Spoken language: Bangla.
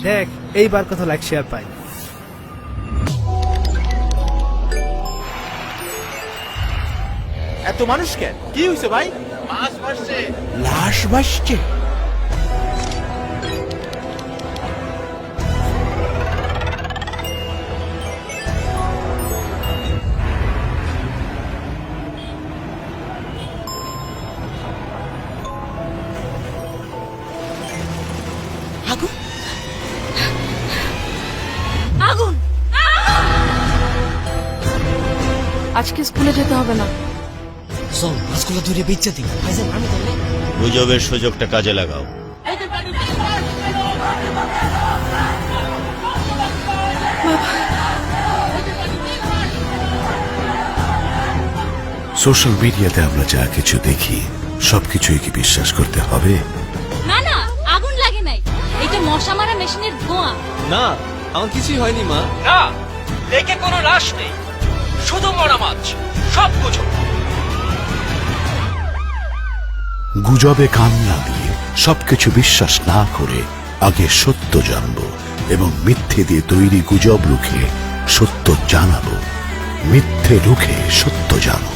দেখ এইবার কত লাইক শেয়ার পাই। এত মানুষ কেন? কি হয়েছে ভাই? মাছ ভাসছে। লাশ ভাসছে। আগুন আগুন! আজকে স্কুলে যেতে হবে না। চল মাছগুলো ধরে বেচে দিই। ভাইজান আমি তাহলে গুজবের সুযোগটা কাজে লাগাও। সোশ্যাল মিডিয়াতে আমরা যা কিছু দেখি সবকিছুই কি বিশ্বাস করতে হবে? না না, আগুন লাগে নাই, এটা মশা মারা মেশিনের ধোঁয়া। না, আমার কিছুই হয়নি মা। না, লেকে কোনো লাশ নেই, শুধু মরা মাছ। সব গুজব। গুজবে কান না দিয়ে সবকিছু বিশ্বাস না করে আগে সত্য জানবো এবং মিথ্যে দিয়ে তৈরি গুজব রুখে সত্য জানাবো। মিথ্যে রুখে সত্য জানো।